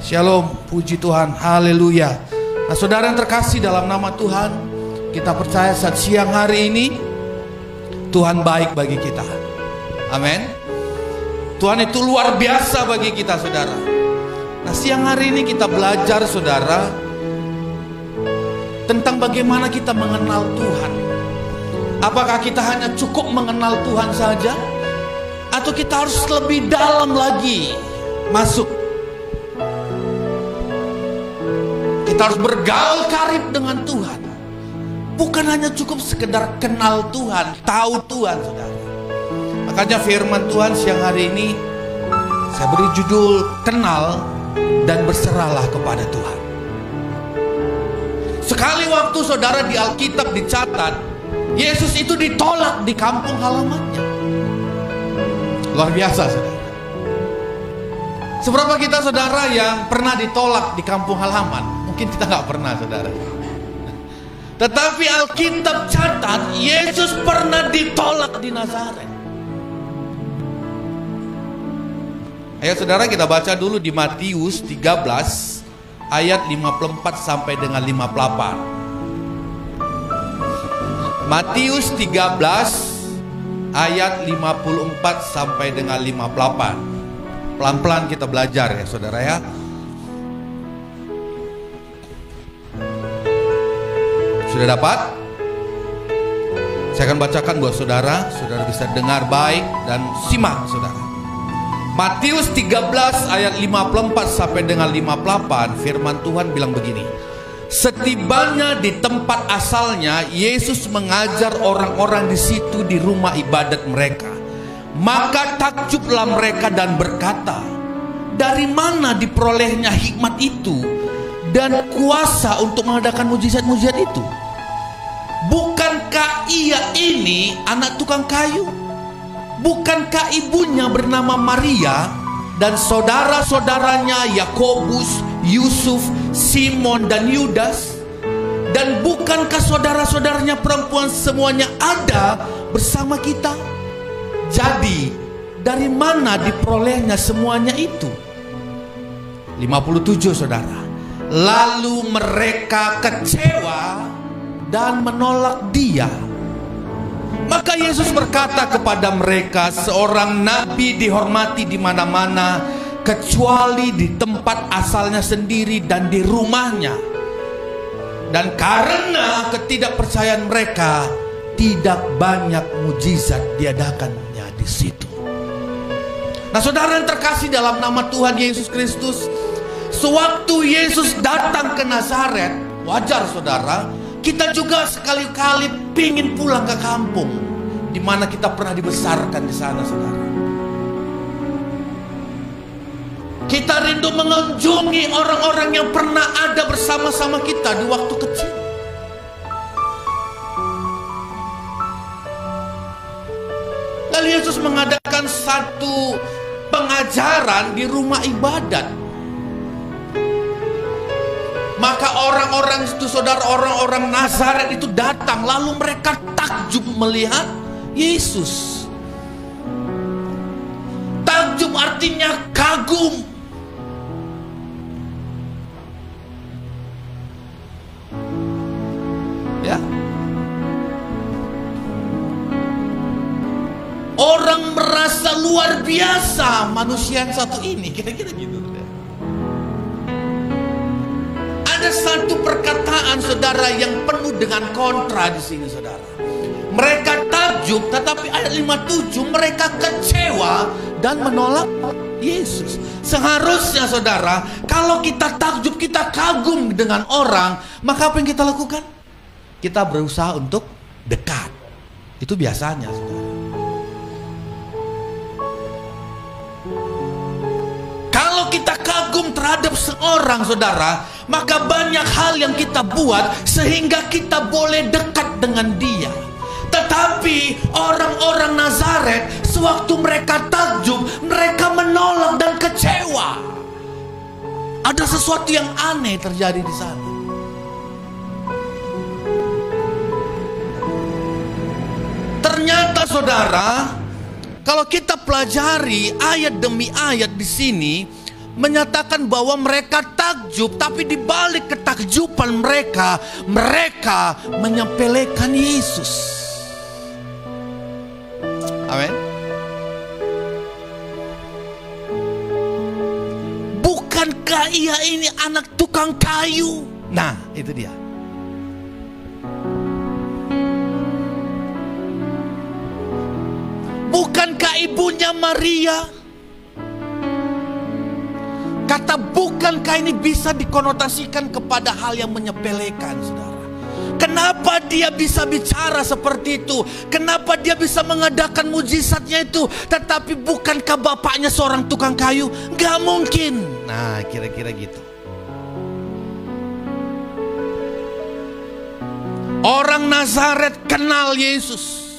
Shalom, puji Tuhan, haleluya. Nah saudara yang terkasih dalam nama Tuhan, kita percaya saat siang hari ini Tuhan baik bagi kita. Amin. Tuhan itu luar biasa bagi kita saudara. Nah siang hari ini kita belajar saudara tentang bagaimana kita mengenal Tuhan. Apakah kita hanya cukup mengenal Tuhan saja, atau kita harus lebih dalam lagi masuk? Kita harus bergaul karib dengan Tuhan. Bukan hanya cukup sekedar kenal Tuhan, tahu Tuhan saudara. Makanya firman Tuhan siang hari ini saya beri judul kenal dan berserahlah kepada Tuhan. Sekali waktu saudara di Alkitab dicatat, Yesus itu ditolak di kampung halamannya. Luar biasa saudara. Seberapa kita saudara yang pernah ditolak di kampung halaman? Mungkin kita nggak pernah saudara. Tetapi Alkitab catat Yesus pernah ditolak di Nazaret. Ayo saudara kita baca dulu di Matius 13 ayat 54 sampai dengan 58. Matius 13 ayat 54 sampai dengan 58. Pelan-pelan kita belajar ya saudara ya. Sudah dapat? Saya akan bacakan buat saudara. Saudara bisa dengar baik dan simak saudara. Matius 13 ayat 54 sampai dengan 58. Firman Tuhan bilang begini. Setibanya di tempat asalnya, Yesus mengajar orang-orang di situ di rumah ibadat mereka. Maka takjublah mereka dan berkata, dari mana diperolehnya hikmat itu dan kuasa untuk mengadakan mujizat-mujizat itu? Bukankah ia ini anak tukang kayu? Bukankah ibunya bernama Maria dan saudara-saudaranya Yakobus, Yusuf, Simon dan Yudas? Dan bukankah saudara-saudaranya perempuan semuanya ada bersama kita? Jadi dari mana diperolehnya semuanya itu? 57 saudara. Lalu mereka kecewa dan menolak dia. Maka Yesus berkata kepada mereka, seorang nabi dihormati di mana-mana kecuali di tempat asalnya sendiri dan di rumahnya. Dan karena ketidakpercayaan mereka, tidak banyak mujizat diadakannya di situ. Nah saudara yang terkasih dalam nama Tuhan Yesus Kristus, sewaktu Yesus datang ke Nazaret, wajar saudara, kita juga sekali-kali pingin pulang ke kampung di mana kita pernah dibesarkan di sana saudara. Kita rindu mengunjungi orang-orang yang pernah ada bersama-sama kita di waktu kecil. Lalu Yesus mengadakan satu pengajaran di rumah ibadat. Maka orang-orang itu saudara, orang-orang Nazaret itu datang, lalu mereka takjub melihat Yesus. Takjub artinya kagum. Ya. Orang merasa luar biasa manusia yang satu ini, kira-kira gitu. Ada satu perkataan saudara yang penuh dengan kontra di sini saudara. Mereka takjub, tetapi ayat 57 mereka kecewa dan menolak Yesus. Seharusnya saudara, kalau kita takjub, kita kagum dengan orang, maka apa yang kita lakukan? Kita berusaha untuk dekat. Itu biasanya saudara. Kalau kita kagum terhadap seorang saudara, maka banyak hal yang kita buat sehingga kita boleh dekat dengan dia. Tetapi orang-orang Nazaret, sewaktu mereka takjub, mereka menolak dan kecewa. Ada sesuatu yang aneh terjadi di sana. Ternyata saudara, kalau kita pelajari ayat demi ayat di sini, menyatakan bahwa mereka takjub, tapi di balik ketakjuban mereka, mereka menyepelekan Yesus. Amin. Bukankah ia ini anak tukang kayu? Nah, itu dia. Bukankah ibunya Maria? Kata bukankah ini bisa dikonotasikan kepada hal yang menyepelekan, saudara. Kenapa dia bisa bicara seperti itu? Kenapa dia bisa mengadakan mujizatnya itu? Tetapi bukankah bapaknya seorang tukang kayu? Gak mungkin. Nah, kira-kira gitu. Orang Nazaret kenal Yesus,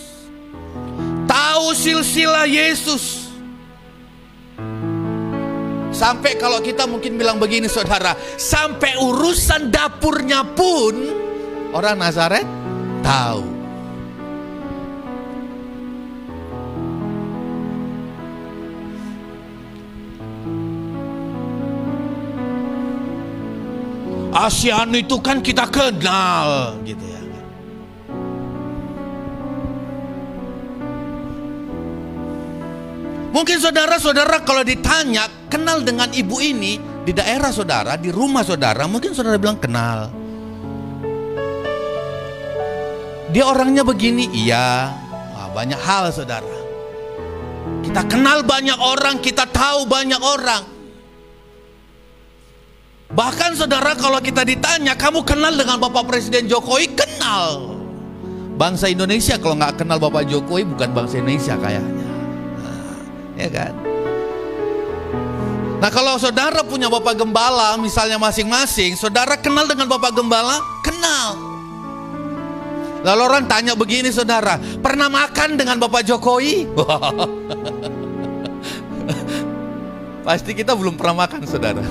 tahu silsilah Yesus. Sampai kalau kita mungkin bilang begini, saudara, sampai urusan dapurnya pun orang Nazaret tahu. Asian itu kan kita kenal, gitu ya. Mungkin saudara-saudara kalau ditanya kenal dengan ibu ini di daerah saudara, di rumah saudara, mungkin saudara bilang kenal. Dia orangnya begini, iya. Wah, banyak hal, saudara. Kita kenal banyak orang, kita tahu banyak orang. Bahkan saudara kalau kita ditanya, kamu kenal dengan Bapak Presiden Jokowi? Kenal. Bangsa Indonesia kalau nggak kenal Bapak Jokowi bukan bangsa Indonesia kayaknya. Ya kan? Nah, kalau saudara punya Bapak Gembala misalnya masing-masing, saudara kenal dengan Bapak Gembala? Kenal. Lalu orang tanya begini, saudara, pernah makan dengan Bapak Jokowi? Pasti kita belum pernah makan, saudara.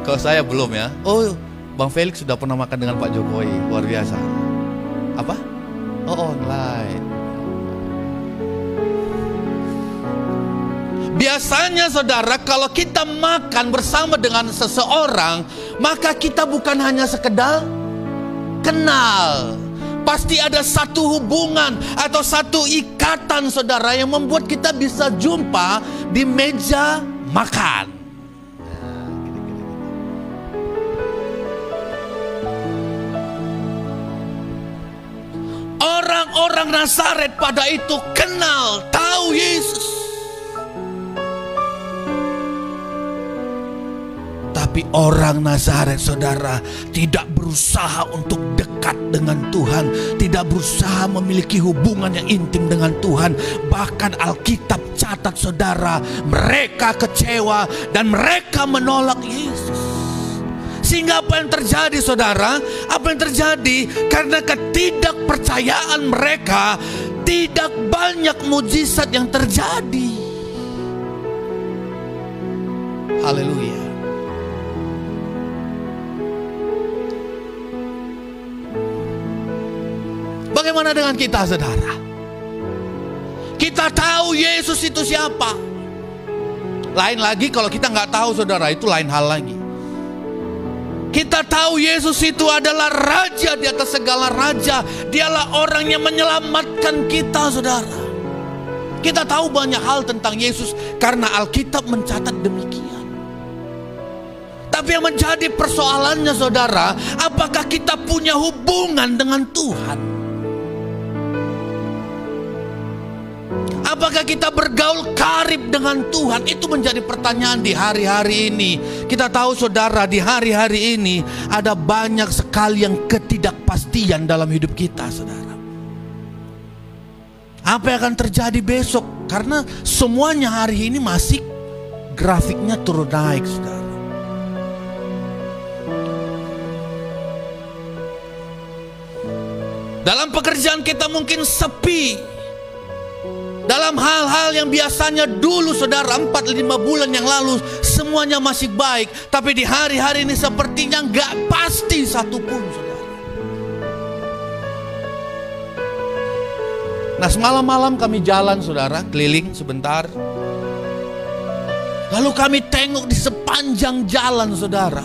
Kalau saya belum ya. Oh, Bang Felix sudah pernah makan dengan Pak Jokowi. Luar biasa. Apa? Oh, online. Biasanya saudara, kalau kita makan bersama dengan seseorang, maka kita bukan hanya sekedar kenal. Pasti ada satu hubungan atau satu ikatan, saudara, yang membuat kita bisa jumpa di meja makan. Orang-orang Nazaret pada itu kenal, tahu Yesus. Tapi orang Nazaret, saudara, tidak berusaha untuk dekat dengan Tuhan, tidak berusaha memiliki hubungan yang intim dengan Tuhan. Bahkan Alkitab catat, saudara, mereka kecewa dan mereka menolak Yesus. Sehingga apa yang terjadi, saudara? Apa yang terjadi? Karena ketidakpercayaan mereka, tidak banyak mujizat yang terjadi. Haleluya. Bagaimana dengan kita, saudara? Kita tahu Yesus itu siapa. Lain lagi kalau kita nggak tahu, saudara, itu lain hal lagi. Kita tahu Yesus itu adalah Raja di atas segala raja. Dialah orang yang menyelamatkan kita, saudara. Kita tahu banyak hal tentang Yesus karena Alkitab mencatat demikian. Tapi yang menjadi persoalannya, saudara, apakah kita punya hubungan dengan Tuhan? Apakah kita bergaul karib dengan Tuhan? Itu menjadi pertanyaan di hari-hari ini. Kita tahu, saudara, di hari-hari ini ada banyak sekali yang ketidakpastian dalam hidup kita, saudara. Apa yang akan terjadi besok? Karena semuanya hari ini masih grafiknya turun naik, saudara. Dalam pekerjaan kita mungkin sepi. Dalam hal-hal yang biasanya dulu, saudara, 4-5 bulan yang lalu semuanya masih baik, tapi di hari-hari ini sepertinya nggak pasti satupun, saudara. Nah, semalam-malam kami jalan, saudara, keliling sebentar. Lalu kami tengok di sepanjang jalan, saudara,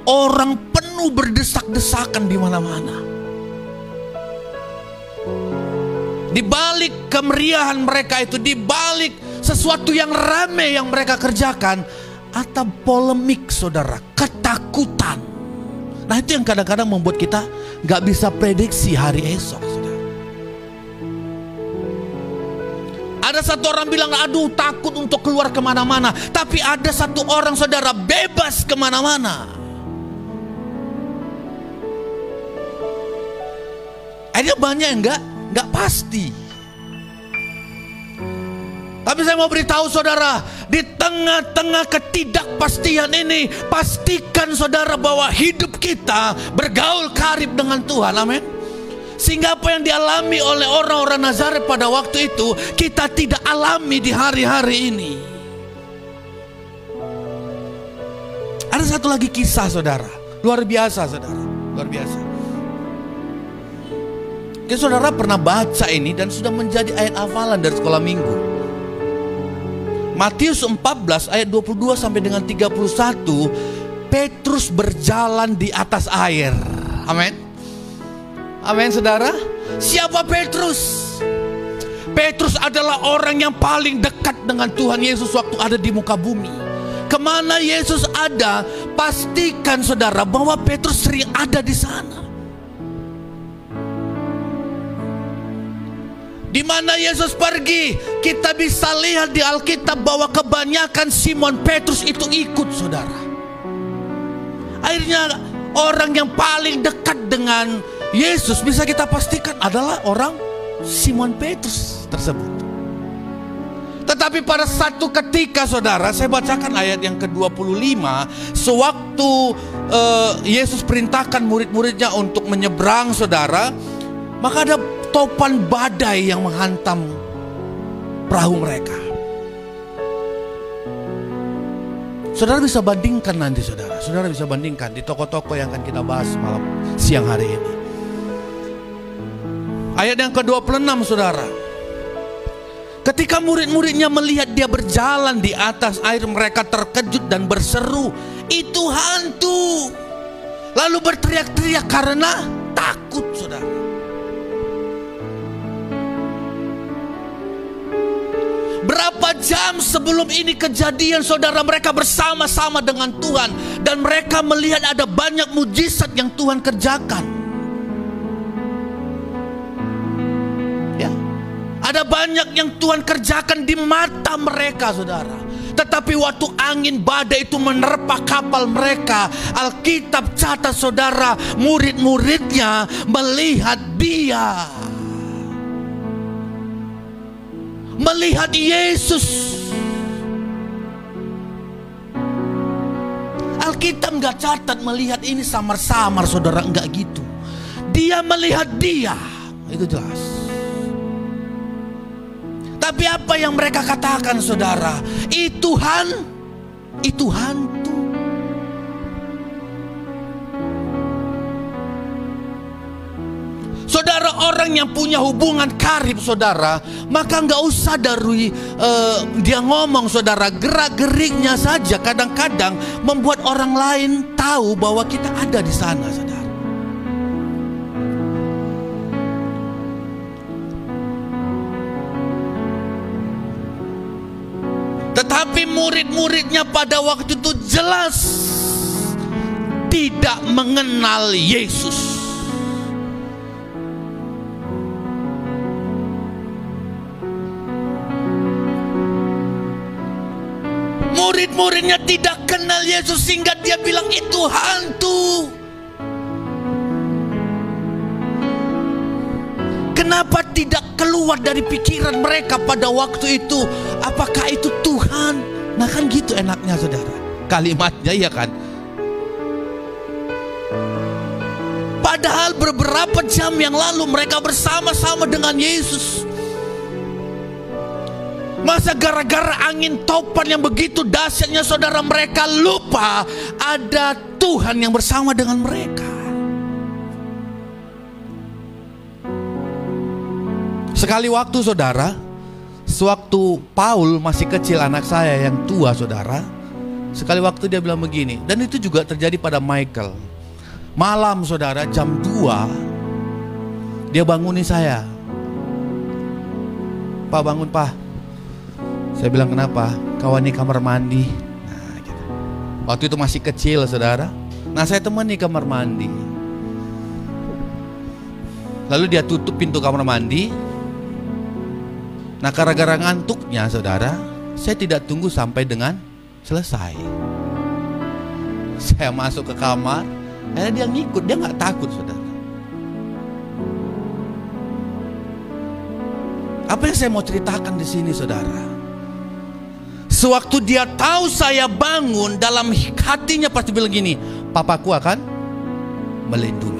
orang penuh berdesak-desakan di mana-mana. Di balik kemeriahan mereka itu, di balik sesuatu yang ramai yang mereka kerjakan, ada polemik, saudara, ketakutan. Nah, itu yang kadang-kadang membuat kita gak bisa prediksi hari esok, saudara. Ada satu orang bilang, aduh takut untuk keluar kemana-mana. Tapi ada satu orang, saudara, bebas kemana-mana. Ada banyak yang gak pasti. Tapi saya mau beritahu saudara, di tengah-tengah ketidakpastian ini, pastikan saudara bahwa hidup kita bergaul karib dengan Tuhan. Amin. Sehingga apa yang dialami oleh orang-orang Nazaret pada waktu itu, kita tidak alami di hari-hari ini. Ada satu lagi kisah, saudara, luar biasa, saudara, luar biasa. Mungkin saudara pernah baca ini dan sudah menjadi ayat hafalan dari sekolah minggu. Matius 14 ayat 22 sampai dengan 31, Petrus berjalan di atas air. Amin. Amin, saudara. Siapa Petrus? Petrus adalah orang yang paling dekat dengan Tuhan Yesus waktu ada di muka bumi. Kemana Yesus ada, pastikan saudara bahwa Petrus sering ada di sana. Di mana Yesus pergi, kita bisa lihat di Alkitab bahwa kebanyakan Simon Petrus itu ikut, saudara. Akhirnya orang yang paling dekat dengan Yesus bisa kita pastikan adalah orang Simon Petrus tersebut. Tetapi pada satu ketika, saudara, saya bacakan ayat yang ke-25. Sewaktu Yesus perintahkan murid-muridnya untuk menyeberang, saudara, maka ada topan badai yang menghantam perahu mereka. Saudara bisa bandingkan nanti, saudara. Saudara bisa bandingkan di toko-toko yang akan kita bahas malam siang hari ini. Ayat yang ke-26, saudara. Ketika murid-muridnya melihat dia berjalan di atas air, mereka terkejut dan berseru, "Itu hantu!" Lalu berteriak-teriak karena takut, saudara. Berapa jam sebelum ini kejadian, saudara, mereka bersama-sama dengan Tuhan. Dan mereka melihat ada banyak mujizat yang Tuhan kerjakan. Ya, ada banyak yang Tuhan kerjakan di mata mereka, saudara. Tetapi waktu angin badai itu menerpa kapal mereka, Alkitab catat, saudara, murid-muridnya melihat dia, melihat Yesus. Alkitab gak catat melihat ini samar-samar, saudara, enggak gitu. Dia melihat dia, itu jelas. Tapi apa yang mereka katakan, saudara? Itu hantu. Saudara, orang yang punya hubungan karib, saudara, maka nggak usah dari dia ngomong, saudara, gerak-geriknya saja kadang-kadang membuat orang lain tahu bahwa kita ada di sana, saudara. Tetapi murid-muridnya pada waktu itu jelas tidak mengenal Yesus. Murid-muridnya tidak kenal Yesus sehingga dia bilang itu hantu. Kenapa tidak keluar dari pikiran mereka pada waktu itu? Apakah itu Tuhan? Nah, kan gitu enaknya, saudara, kalimatnya, ya kan? Padahal beberapa jam yang lalu mereka bersama-sama dengan Yesus. Masa gara-gara angin topan yang begitu dahsyatnya, saudara, mereka lupa ada Tuhan yang bersama dengan mereka. Sekali waktu, saudara, Sewaktu Paul masih kecil, anak saya yang tua saudara, sekali waktu dia bilang begini, dan itu juga terjadi pada Michael. Malam saudara, jam 2 dia bangunin saya. Pak, bangun Pak. Saya bilang, kenapa? Kawan di kamar mandi. Nah, gitu. Waktu itu masih kecil saudara. Nah, saya temani kamar mandi. Lalu dia tutup pintu kamar mandi. Nah, gara-gara ngantuknya saudara, saya tidak tunggu sampai dengan selesai. Saya masuk ke kamar, dia ngikut, dia nggak takut saudara. Apa yang saya mau ceritakan di sini saudara? Sewaktu dia tahu saya bangun, dalam hatinya pasti bilang gini, papaku akan melindungi.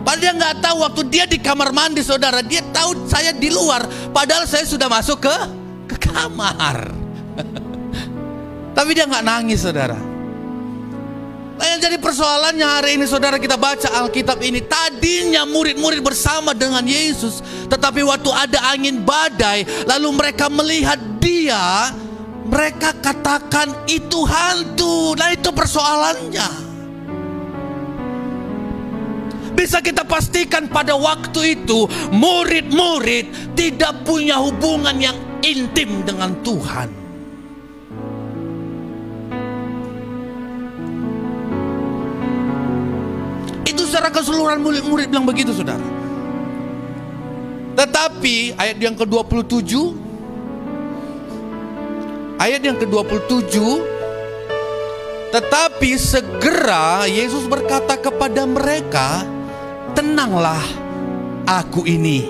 Padahal dia nggak tahu waktu dia di kamar mandi saudara, dia tahu saya di luar, padahal saya sudah masuk ke kamar. Tapi dia nggak nangis saudara. Nah, yang jadi persoalannya hari ini saudara, kita baca Alkitab ini, tadinya murid-murid bersama dengan Yesus, tetapi waktu ada angin badai, lalu mereka melihat dia, mereka katakan itu hantu. Nah, itu persoalannya. Bisa kita pastikan pada waktu itu murid-murid tidak punya hubungan yang intim dengan Tuhan. Itu secara keseluruhan murid-murid bilang begitu saudara. Tetapi ayat yang ke-27, tetapi segera Yesus berkata kepada mereka, tenanglah, aku ini,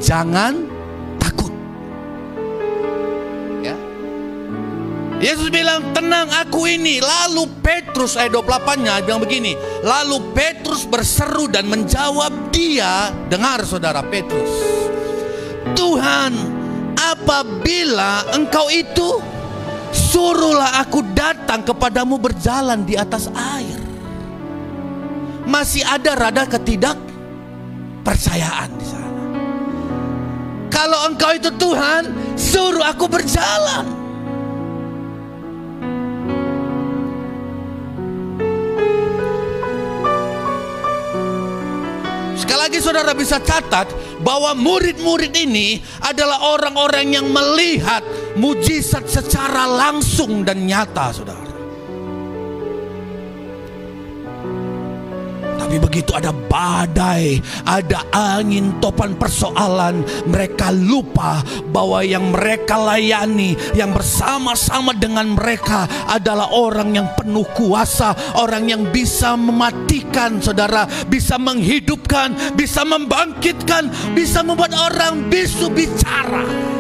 jangan takut. Ya. Yesus bilang, tenang, aku ini. Lalu Petrus, ayat 28-nya bilang begini, lalu Petrus berseru dan menjawab dia, dengar saudara Petrus, Tuhan, apabila engkau itu, suruhlah aku datang kepadamu berjalan di atas air. Masih ada rada ketidakpercayaan di sana. Kalau engkau itu Tuhan, suruh aku berjalan. Sekali lagi saudara bisa catat bahwa murid-murid ini adalah orang-orang yang melihat mujizat secara langsung dan nyata saudara. Tapi begitu ada badai, ada angin, topan persoalan, mereka lupa bahwa yang mereka layani, yang bersama-sama dengan mereka adalah orang yang penuh kuasa, orang yang bisa mematikan saudara, bisa menghidupkan, bisa membangkitkan, bisa membuat orang bisu bicara.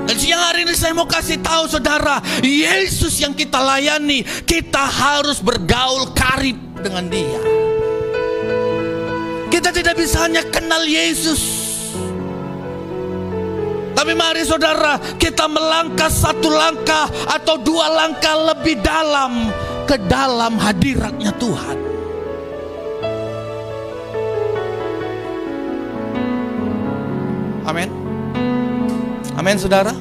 Dan siang hari ini saya mau kasih tahu saudara, Yesus yang kita layani, kita harus bergaul karib dengan Dia. Kita tidak bisa hanya kenal Yesus, tapi mari saudara, kita melangkah satu langkah atau dua langkah lebih dalam ke dalam hadiratnya Tuhan. Amin. Amin saudara.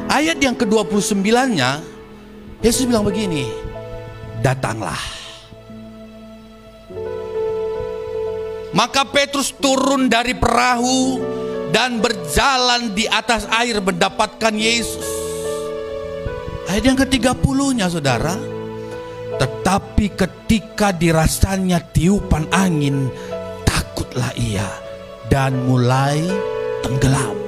Ayat yang ke-29-nya Yesus bilang begini, datanglah. Maka Petrus turun dari perahu dan berjalan di atas air mendapatkan Yesus. Ayat yang ke-30-nya saudara, tetapi ketika dirasanya tiupan angin, takutlah ia dan mulai tenggelam.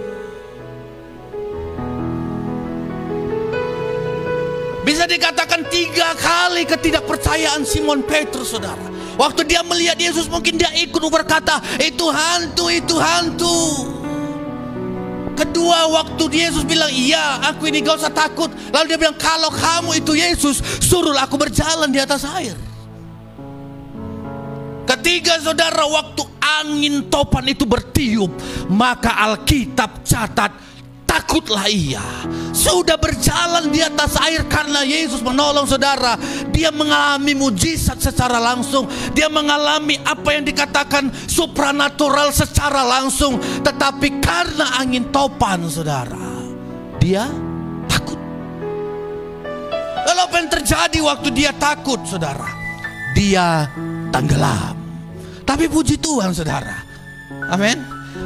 Bisa dikatakan 3 kali ketidakpercayaan Simon Petrus saudara. Waktu dia melihat Yesus, mungkin dia ikut berkata, itu hantu, itu hantu. Kedua, waktu Yesus bilang, iya aku ini gak usah takut. Lalu dia bilang, kalau kamu itu Yesus, suruhlah aku berjalan di atas air. Ketiga saudara, waktu angin topan itu bertiup, maka Alkitab catat, takutlah ia. Sudah berjalan di atas air karena Yesus menolong saudara. Dia mengalami mujizat secara langsung. Dia mengalami apa yang dikatakan supranatural secara langsung. Tetapi karena angin topan saudara, dia takut. Lalu apa yang terjadi waktu dia takut saudara? Dia tenggelam. Tapi puji Tuhan saudara, amin,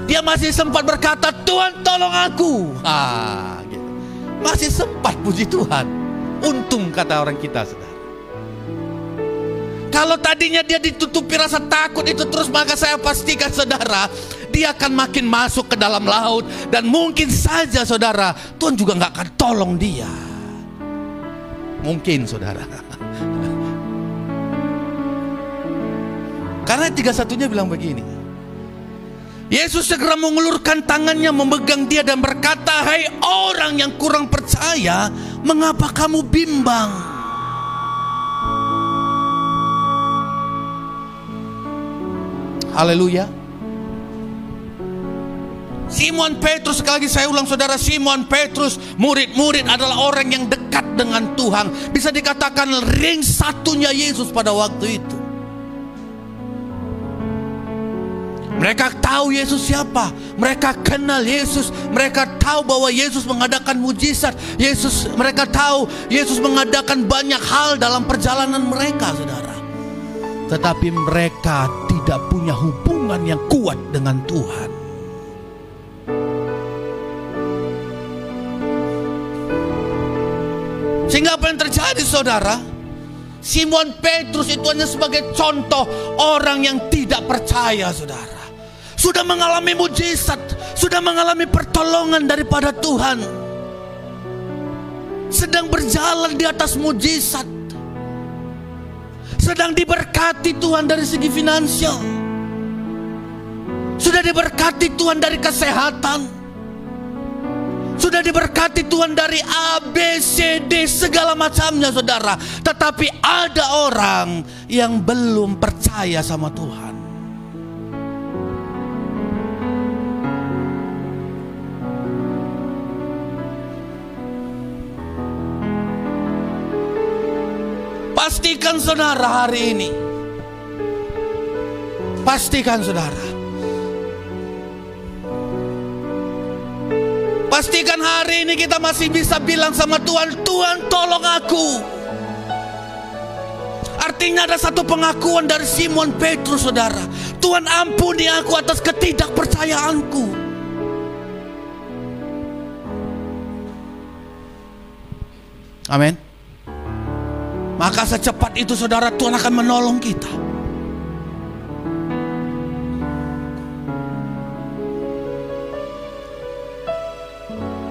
dia masih sempat berkata, Tuhan tolong aku. Gitu. Masih sempat, puji Tuhan. Untung kata orang kita saudara. Kalau tadinya dia ditutupi rasa takut itu terus, maka saya pastikan saudara, dia akan makin masuk ke dalam laut. Dan mungkin saja saudara, Tuhan juga gak akan tolong dia. Mungkin saudara. Karena 31-nya bilang begini, Yesus segera mengulurkan tangannya memegang dia dan berkata, hai orang yang kurang percaya, mengapa kamu bimbang? Haleluya. Simon Petrus, sekali lagi saya ulang saudara, Simon Petrus, murid-murid adalah orang yang dekat dengan Tuhan. Bisa dikatakan ring satunya Yesus pada waktu itu. Mereka tahu Yesus siapa, mereka kenal Yesus, mereka tahu bahwa Yesus mengadakan mujizat, mereka tahu Yesus mengadakan banyak hal dalam perjalanan mereka saudara. Tetapi mereka tidak punya hubungan yang kuat dengan Tuhan. Sehingga apa yang terjadi saudara? Simon Petrus itu hanya sebagai contoh orang yang tidak percaya saudara. Sudah mengalami mujizat, sudah mengalami pertolongan daripada Tuhan, sedang berjalan di atas mujizat, sedang diberkati Tuhan dari segi finansial, sudah diberkati Tuhan dari kesehatan, sudah diberkati Tuhan dari A, B, C, D, segala macamnya saudara. Tetapi ada orang yang belum percaya sama Tuhan. Pastikan saudara hari ini, pastikan saudara, pastikan hari ini kita masih bisa bilang sama Tuhan, Tuhan tolong aku. Artinya ada satu pengakuan dari Simon Petrus saudara, Tuhan ampuni aku atas ketidakpercayaanku. Amin. Maka secepat itu saudara, Tuhan akan menolong kita.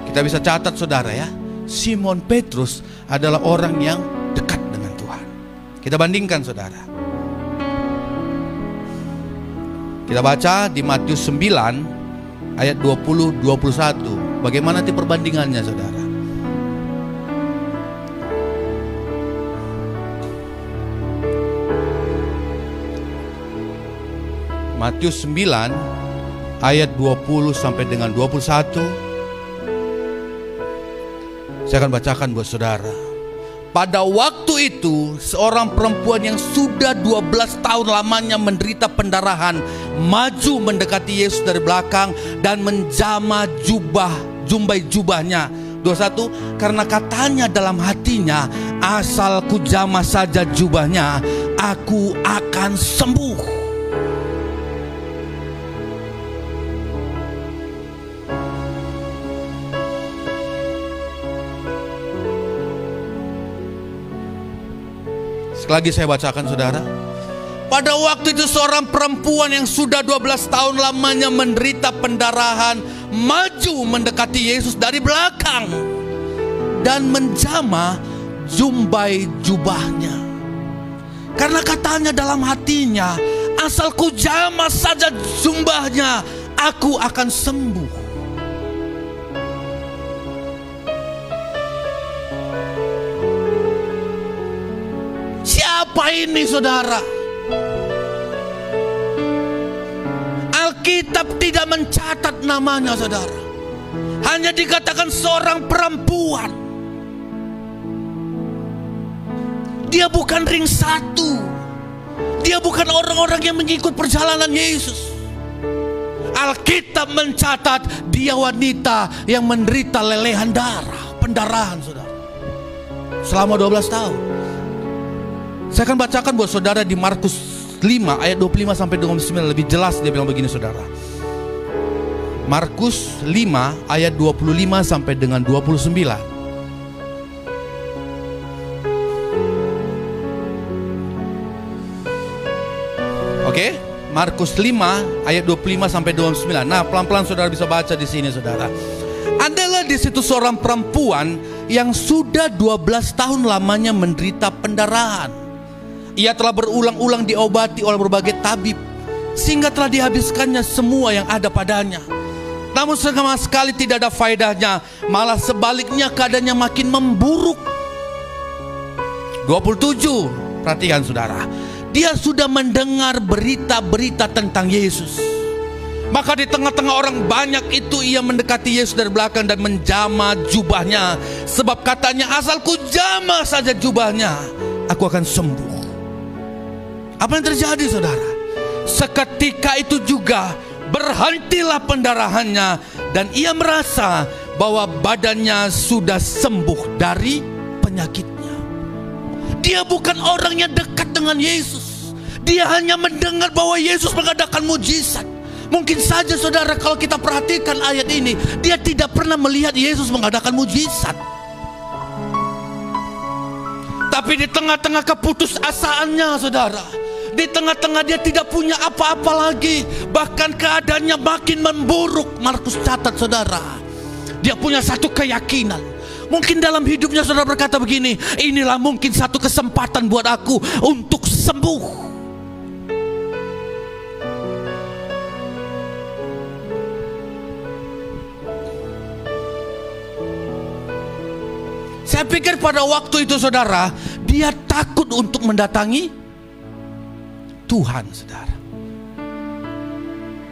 Kita bisa catat saudara ya, Simon Petrus adalah orang yang dekat dengan Tuhan. Kita bandingkan saudara. Kita baca di Matius 9 ayat 20-21. Bagaimana nanti perbandingannya saudara? Matius 9 ayat 20 sampai dengan 21. Saya akan bacakan buat saudara. Pada waktu itu seorang perempuan yang sudah 12 tahun lamanya menderita pendarahan maju mendekati Yesus dari belakang dan menjamah jumbai jubahnya. 21, karena katanya dalam hatinya, asal ku jamah saja jubahnya, aku akan sembuh. Lagi saya bacakan saudara. Pada waktu itu seorang perempuan yang sudah 12 tahun lamanya menderita pendarahan maju mendekati Yesus dari belakang dan menjamah jumbai jubahnya. Karena katanya dalam hatinya, asal ku jamah saja jubahnya, aku akan sembuh. Siapa ini saudara? Alkitab tidak mencatat namanya saudara. hanya dikatakan seorang perempuan. Dia bukan ring satu. Dia bukan orang-orang yang mengikut perjalanan Yesus. Alkitab mencatat dia wanita yang menderita lelehan darah, pendarahan, saudara, selama 12 tahun. Saya akan bacakan buat saudara di Markus 5 ayat 25 sampai 29. Lebih jelas dia bilang begini, saudara. Markus 5 ayat 25 sampai dengan 29. Oke, Markus 5 ayat 25 sampai 29. Nah, pelan-pelan saudara bisa baca di sini, saudara. Adalah di situ seorang perempuan yang sudah 12 tahun lamanya menderita pendarahan. Ia telah berulang-ulang diobati oleh berbagai tabib, sehingga telah dihabiskannya semua yang ada padanya. Namun sama sekali tidak ada faedahnya, malah sebaliknya keadaannya makin memburuk. 27, perhatikan saudara. Dia sudah mendengar berita-berita tentang Yesus. Maka di tengah-tengah orang banyak itu ia mendekati Yesus dari belakang dan menjamah jubahnya. Sebab katanya, asal ku jamah saja jubahnya, aku akan sembuh. Apa yang terjadi, saudara? Seketika itu juga berhentilah pendarahannya, dan ia merasa bahwa badannya sudah sembuh dari penyakitnya. Dia bukan orang yang dekat dengan Yesus. Dia hanya mendengar bahwa Yesus mengadakan mujizat. Mungkin saja saudara, kalau kita perhatikan ayat ini, dia tidak pernah melihat Yesus mengadakan mujizat. Tapi di tengah-tengah keputusasaannya, saudara, di tengah-tengah dia tidak punya apa-apa lagi, bahkan keadaannya makin memburuk. Markus catat, saudara, dia punya satu keyakinan. Mungkin dalam hidupnya saudara berkata begini, inilah mungkin satu kesempatan buat aku untuk sembuh. Saya pikir pada waktu itu saudara, dia takut untuk mendatangi Tuhan, saudara.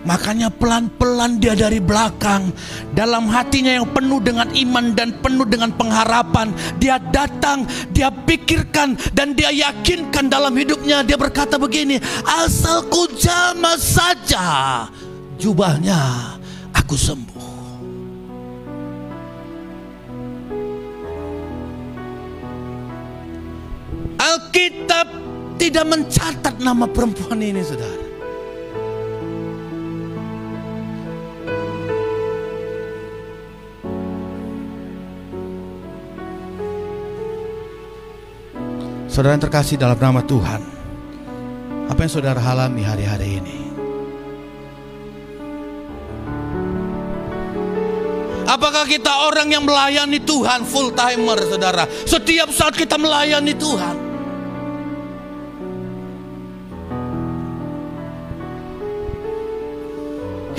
Makanya pelan-pelan dia dari belakang, dalam hatinya yang penuh dengan iman dan penuh dengan pengharapan, dia datang, dia pikirkan dan dia yakinkan dalam hidupnya. Dia berkata begini, asal ku jamah saja jubahnya, aku sembuh. Alkitab tidak mencatat nama perempuan ini, saudara. Saudara yang terkasih dalam nama Tuhan, apa yang saudara alami hari-hari ini? Apakah kita orang yang melayani Tuhan full timer, saudara? Setiap saat kita melayani Tuhan.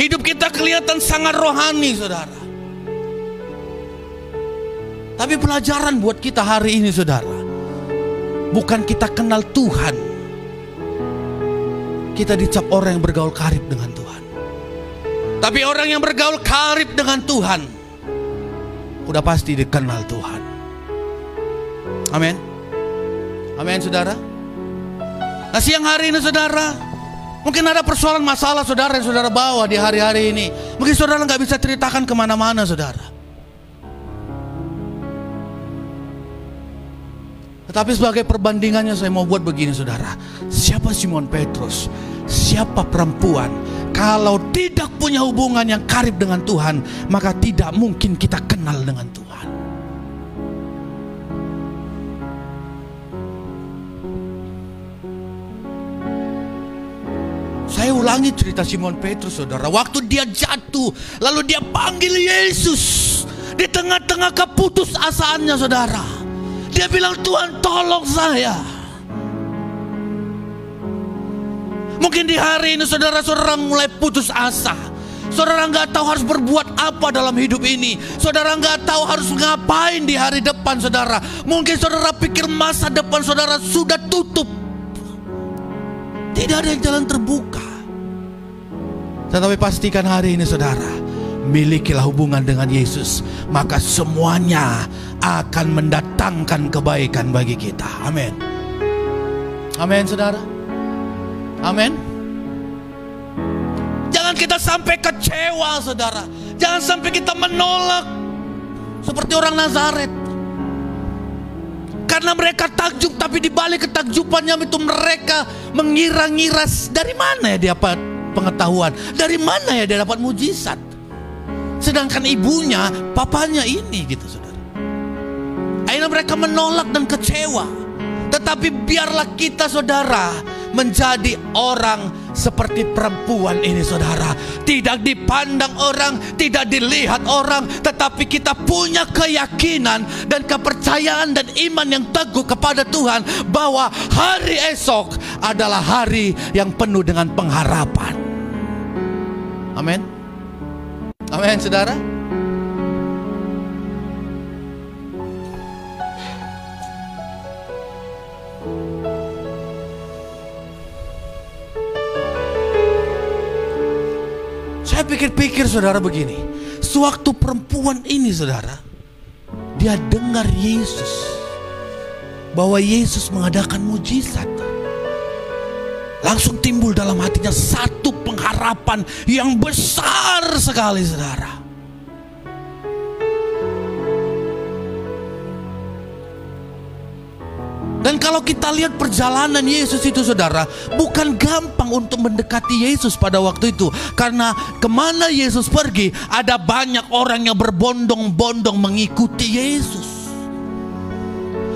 Hidup kita kelihatan sangat rohani, saudara. Tapi pelajaran buat kita hari ini, saudara, bukan kita kenal Tuhan, kita dicap orang yang bergaul karib dengan Tuhan. Tapi orang yang bergaul karib dengan Tuhan udah pasti dikenal Tuhan. Amin. Amin, saudara. Nah, siang hari ini, saudara, mungkin ada persoalan masalah saudara yang saudara bawa di hari-hari ini. Mungkin saudara nggak bisa ceritakan kemana-mana, saudara. Tetapi sebagai perbandingannya saya mau buat begini, saudara. Siapa Simon Petrus? Siapa perempuan? Kalau tidak punya hubungan yang karib dengan Tuhan, maka tidak mungkin kita kenal dengan Tuhan. Saya ulangi cerita Simon Petrus, saudara. Waktu dia jatuh, lalu dia panggil Yesus di tengah-tengah keputusasaannya, saudara. Dia bilang, Tuhan tolong saya. Mungkin di hari ini saudara-saudara mulai putus asa. Saudara nggak tahu harus berbuat apa dalam hidup ini. Saudara nggak tahu harus ngapain di hari depan, saudara. Mungkin saudara pikir masa depan saudara sudah tutup. Tidak ada jalan terbuka. Tetapi pastikan hari ini, saudara, milikilah hubungan dengan Yesus, maka semuanya akan mendatangkan kebaikan bagi kita. Amin. Amin, saudara. Amin. Jangan kita sampai kecewa, saudara. Jangan sampai kita menolak seperti orang Nazaret. Karena mereka takjub, tapi di balik ketakjubannya itu mereka mengira-ngira, dari mana ya dia dapat pengetahuan, dari mana ya dia dapat mujizat. Sedangkan ibunya, papanya ini gitu, saudara. Akhirnya mereka menolak dan kecewa. Tetapi biarlah kita, saudara, menjadi orang seperti perempuan ini, saudara. Tidak dipandang orang, tidak dilihat orang, tetapi kita punya keyakinan dan kepercayaan dan iman yang teguh kepada Tuhan, bahwa hari esok adalah hari yang penuh dengan pengharapan. Amin. Amin, saudara. Saya pikir-pikir, saudara, begini. Sewaktu perempuan ini, saudara, dia dengar Yesus, bahwa Yesus mengadakan mujizat, langsung timbul dalam hatinya satu pengharapan yang besar sekali, saudara. Dan kalau kita lihat perjalanan Yesus itu, saudara, bukan gampang untuk mendekati Yesus pada waktu itu. Karena kemana Yesus pergi, ada banyak orang yang berbondong-bondong mengikuti Yesus.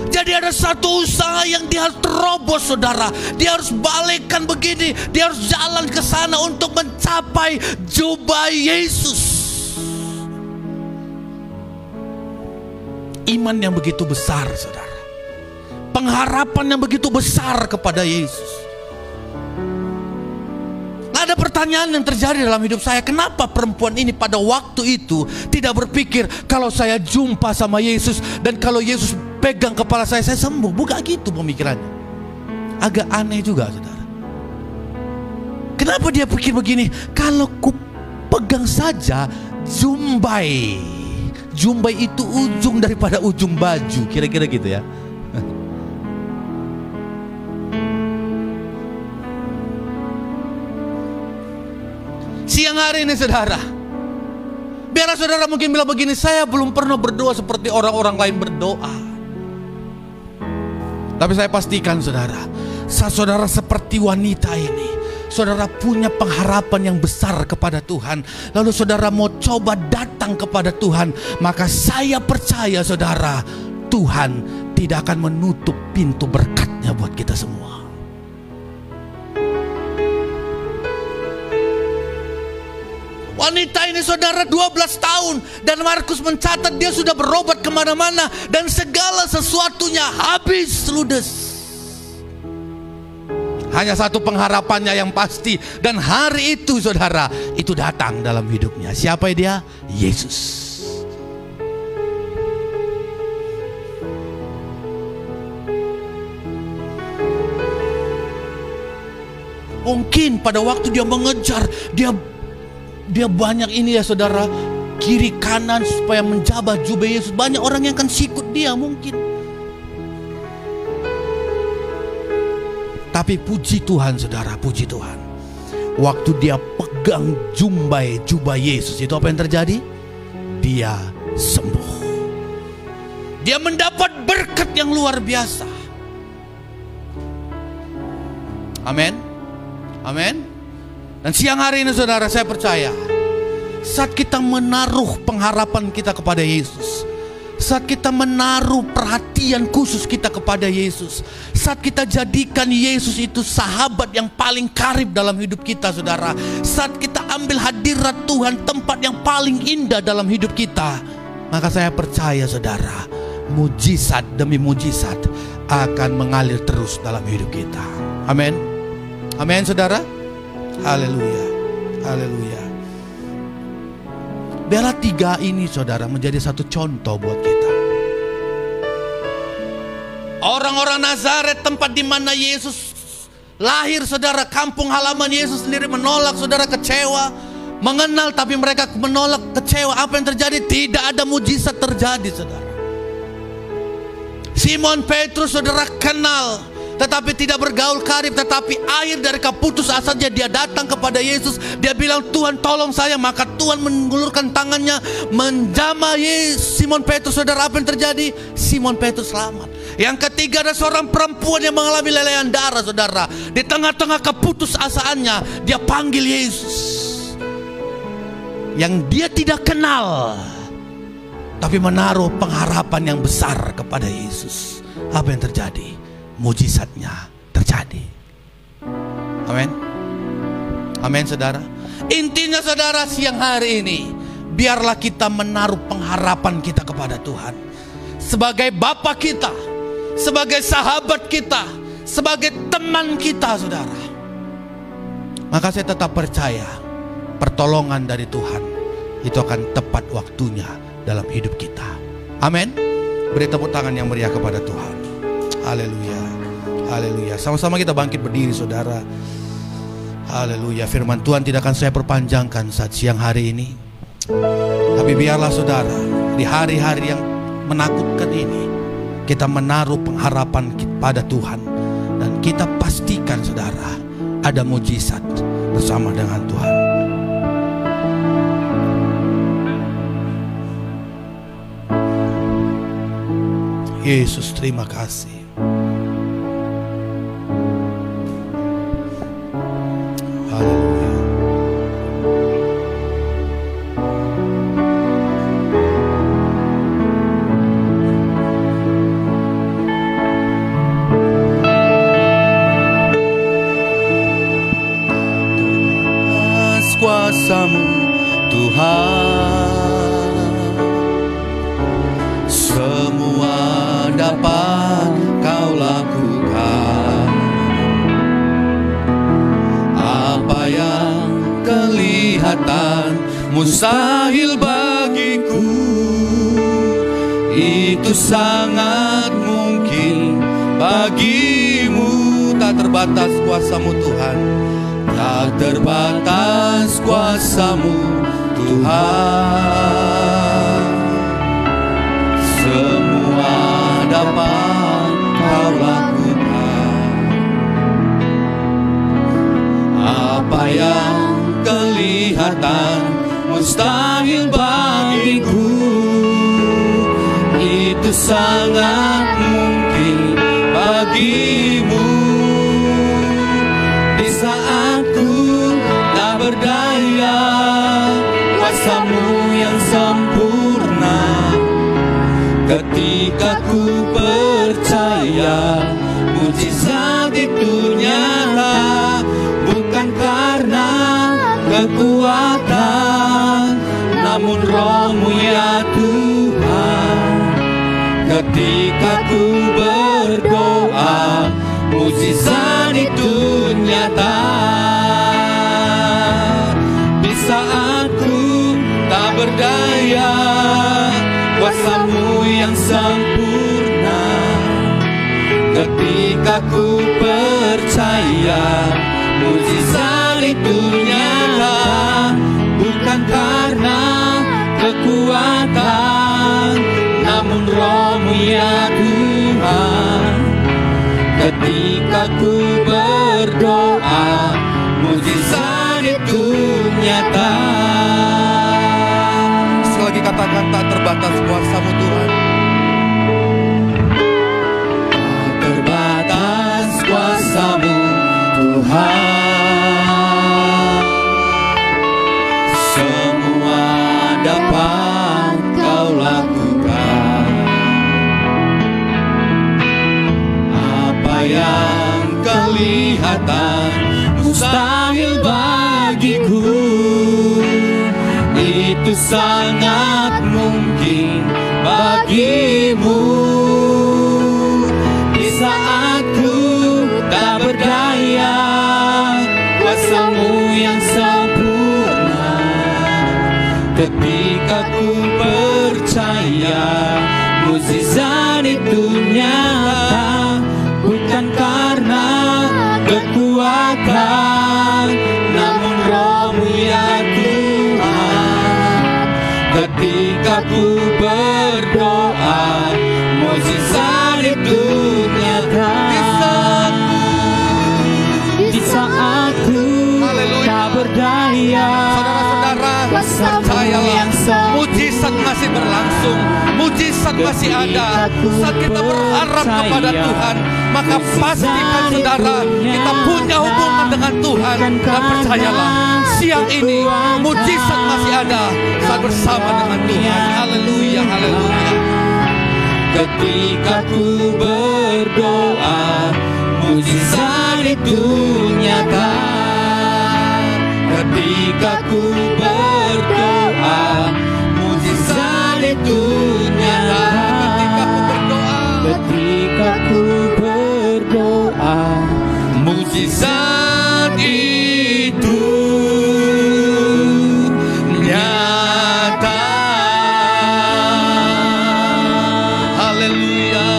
Jadi ada satu usaha yang dia harus terobos, saudara. Dia harus balikkan begini, dia harus jalan ke sana untuk mencapai jubah Yesus. Iman yang begitu besar, saudara. Pengharapan yang begitu besar kepada Yesus. Ada pertanyaan yang terjadi dalam hidup saya. Kenapa perempuan ini pada waktu itu tidak berpikir, kalau saya jumpa sama Yesus dan kalau Yesus pegang kepala saya sembuh? Bukan gitu pemikirannya. Agak aneh juga, saudara. Kenapa dia pikir begini? Kalau ku pegang saja jumbai. Jumbai itu ujung daripada ujung baju. Kira-kira gitu ya. Siang hari ini, saudara, biarlah saudara mungkin bilang begini, saya belum pernah berdoa seperti orang-orang lain berdoa. Tapi saya pastikan, saudara, saudara seperti wanita ini, saudara punya pengharapan yang besar kepada Tuhan. Lalu saudara mau coba datang kepada Tuhan, maka saya percaya, saudara, Tuhan tidak akan menutup pintu berkat-Nya buat kita semua. Wanita ini, saudara, 12 tahun. Dan Markus mencatat dia sudah berobat kemana-mana. Dan segala sesuatunya habis ludes. Hanya satu pengharapannya yang pasti. Dan hari itu, saudara, itu datang dalam hidupnya. Siapa dia? Yesus. Mungkin pada waktu dia mengejar, dia banyak ini ya, saudara, kiri kanan supaya menjabah jubah Yesus. Banyak orang yang akan sikut dia mungkin. Tapi puji Tuhan, saudara, puji Tuhan. Waktu dia pegang jubah Yesus, itu apa yang terjadi? Dia sembuh. Dia mendapat berkat yang luar biasa. Amin. Amin. Dan siang hari ini, saudara, saya percaya saat kita menaruh pengharapan kita kepada Yesus, saat kita menaruh perhatian khusus kita kepada Yesus, saat kita jadikan Yesus itu sahabat yang paling karib dalam hidup kita, saudara, saat kita ambil hadirat Tuhan tempat yang paling indah dalam hidup kita, maka saya percaya, saudara, mujizat demi mujizat akan mengalir terus dalam hidup kita. Amin. Amin, saudara. Haleluya, haleluya. Biarlah 3 ini, saudara, menjadi satu contoh buat kita. Orang-orang Nazaret, tempat di mana Yesus lahir, saudara, kampung halaman Yesus sendiri, menolak, saudara, kecewa. mengenal tapi mereka menolak, kecewa. Apa yang terjadi? Tidak ada mujizat terjadi, saudara. Simon Petrus, saudara, kenal tetapi tidak bergaul karib, tetapi air dari keputusasanya dia datang kepada Yesus. Dia bilang, Tuhan tolong saya. Maka Tuhan mengulurkan tangannya menjamah Simon Petrus. Saudara, apa yang terjadi? Simon Petrus selamat. Yang ketiga, ada seorang perempuan yang mengalami lelehan darah, saudara. Di tengah-tengah keputusasaannya dia panggil Yesus yang dia tidak kenal, tapi menaruh pengharapan yang besar kepada Yesus. Apa yang terjadi? Mujizatnya terjadi. Amin. Amin, saudara. Intinya, saudara, siang hari ini biarlah kita menaruh pengharapan kita kepada Tuhan. Sebagai Bapa kita, sebagai sahabat kita, sebagai teman kita, saudara. Maka saya tetap percaya pertolongan dari Tuhan itu akan tepat waktunya dalam hidup kita. Amin. Beri tepuk tangan yang meriah kepada Tuhan. Haleluya. Haleluya. Sama-sama kita bangkit berdiri, saudara. Haleluya. Firman Tuhan tidak akan saya perpanjangkan saat siang hari ini. Tapi biarlah, saudara, di hari-hari yang menakutkan ini kita menaruh pengharapan pada Tuhan. Dan kita pastikan, saudara, ada mujizat bersama dengan Tuhan. Yesus, terima kasih. Haleluya. Atas kuasa-Mu, Tuhan, semua dapat Kau lakukan. Apa yang kelihatan mustahil bagiku, itu sangat mungkin bagimu. Tak terbatas kuasa-Mu, Tuhan. Tak terbatas kuasa-Mu, Tuhan. Semua dapat Kau lakukan. Apa yang kelihatan mustahil bagiku, itu sangat mungkin bagimu. Di saat ku tak berdaya, kuasa-Mu yang sempurna. Ketika ku percaya mujizat itu nyata, bukan karena kekuatan, namun Roh-Mu ya Tuhan. Ketika ku berdoa, mujizat itu nyata. Di saat ku tak berdaya, kuasa-Mu yang sempurna. Ketika ku percaya mujizat itu nyata, bukan karena kekuatan, namun Roh-Mu ya Tuhan. Ketika ku berdoa, mujizat itu nyata. Sekali lagi katakan, tak terbatas kuasa-Mu, Tuhan. Tak terbatas kuasa-Mu, Tuhan. Semua dapat Kau lakukan. Apa yang kelihatan mustahil bagiku, itu sangat mungkin bagimu. Di saat ku tak berdaya, kuasa-Mu yang sempurna. Ketika ku percaya mujizat itu nyata, bukan karena kekuatan, namun Roh-Mu ya Tuhan. berdaya. Saudara-saudara, percayalah, mujizat masih berlangsung, mujizat masih ada. Saat kita berharap kepada Tuhan, maka pastikan saudara, kita punya hubungan dengan Tuhan. Dan percayalah, siang ini mujizat masih ada saat bersama dengan Tuhan. Haleluya, haleluya. Ketika ku berdoa, mujizat itu nyata. Ketika ku berdoa, mujizat itu nyata. Ketika ku berdoa, mujizat itu nyata. Haleluya,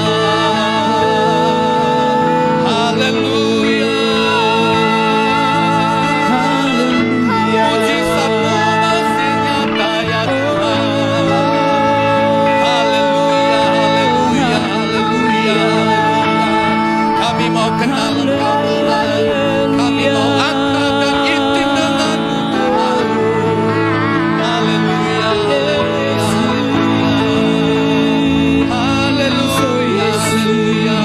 haleluya. Mujizat-Mu masih nyata ya Tuhan. Haleluya, haleluya, haleluya. Kami mau kenal Engkau Tuhan. Kami mau akrab dan intim dengan-Mu Tuhan. Haleluya, haleluya, haleluya, haleluya,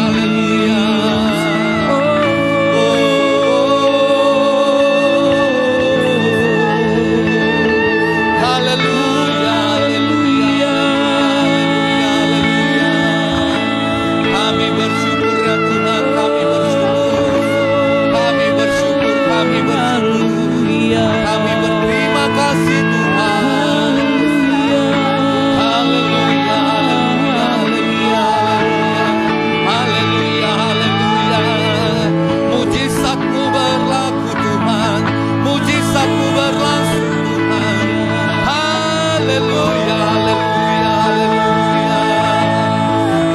haleluya. Haleluya, haleluya, haleluya. Kami bersyukur ya Tuhan, kami bersyukur. Kami bersyukur, kami bersyukur. Kami berterima kasih Tuhan. Haleluya, haleluya, haleluya, haleluya. Mujizat-Mu berlaku Tuhan, mujizat-Mu berlangsung Tuhan. Haleluya, haleluya, haleluya.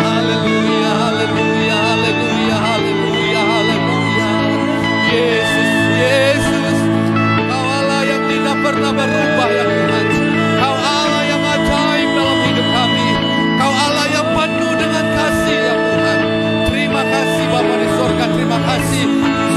Haleluya, haleluya, haleluya, haleluya, haleluya. Yesus, Yesus, Kau Allah yang tidak pernah berubah ya Tuhan. Kau Allah yang ajaib dalam hidup kami. Kau Allah yang penuh dengan kasih ya Tuhan. Terima kasih Bapa di sorga, terima kasih.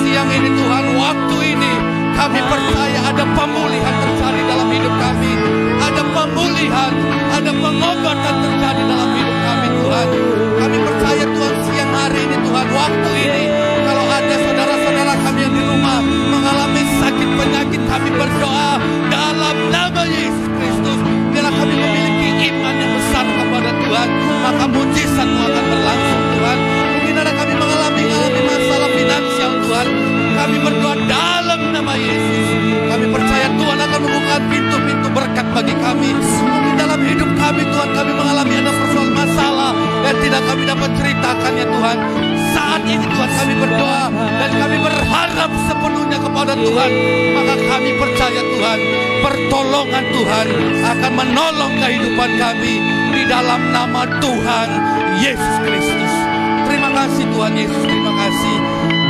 Siang ini Tuhan, waktu ini kami percaya ada pemulihan terjadi dalam hidup kami. Ada pemulihan, ada pengobatan terjadi dalam hidup kami Tuhan. Kami percaya Tuhan siang hari ini Tuhan, waktu ini kalau ada saudara-saudara kami yang di rumah mengalami sakit penyakit, kami berdoa dalam nama Yesus Kristus. Biarlah kami memiliki iman yang besar kepada Tuhan, maka mujizat-Mu akan berlangsung Tuhan. Mungkin ada kami mengalami masalah finansial Tuhan, kami berdoa dalam nama Yesus. Kami percaya Tuhan akan membuka pintu-pintu berkat bagi kami. Mungkin dalam hidup kami Tuhan, kami mengalami ada persoalan masalah yang tidak kami dapat ceritakan ya Tuhan. Saat ini Tuhan kami berdoa dan kami berharap sepenuhnya kepada Tuhan. Maka kami percaya Tuhan, pertolongan Tuhan akan menolong kehidupan kami di dalam nama Tuhan Yesus Kristus. Terima kasih Tuhan Yesus, terima kasih.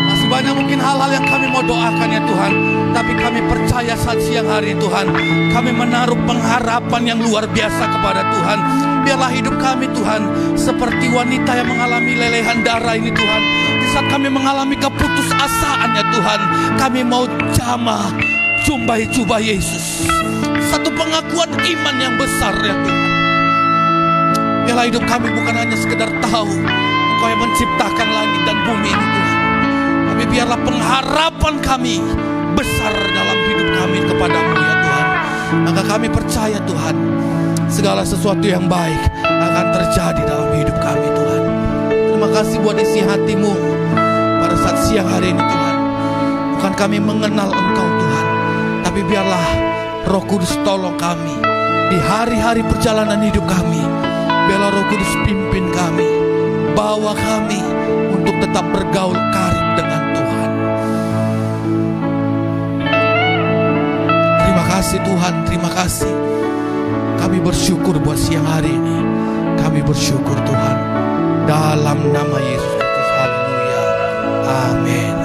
Masih banyak mungkin hal-hal yang kami mau doakan ya Tuhan, tapi kami percaya saat siang hari Tuhan, kami menaruh pengharapan yang luar biasa kepada Tuhan. Biarlah hidup kami Tuhan seperti wanita yang mengalami lelehan darah ini Tuhan. Di saat kami mengalami keputusasaan ya Tuhan, kami mau jamah jubah Yesus. Satu pengakuan iman yang besar ya Tuhan. Biarlah hidup kami bukan hanya sekedar tahu Engkau yang menciptakan langit dan bumi ini Tuhan, tapi biarlah pengharapan kami besar dalam hidup kami kepadamu ya Tuhan. Maka kami percaya Tuhan, segala sesuatu yang baik akan terjadi dalam hidup kami Tuhan. Terima kasih buat isi hati-Mu pada saat siang hari ini Tuhan. Bukan kami mengenal Engkau Tuhan, tapi biarlah Roh Kudus tolong kami di hari-hari perjalanan hidup kami. Biarlah Roh Kudus pimpin kami, bawa kami untuk tetap bergaul karib dengan Tuhan. Terima kasih Tuhan, terima kasih. Kami bersyukur buat siang hari ini. Kami bersyukur Tuhan, dalam nama Yesus Kristus. Haleluya, amin.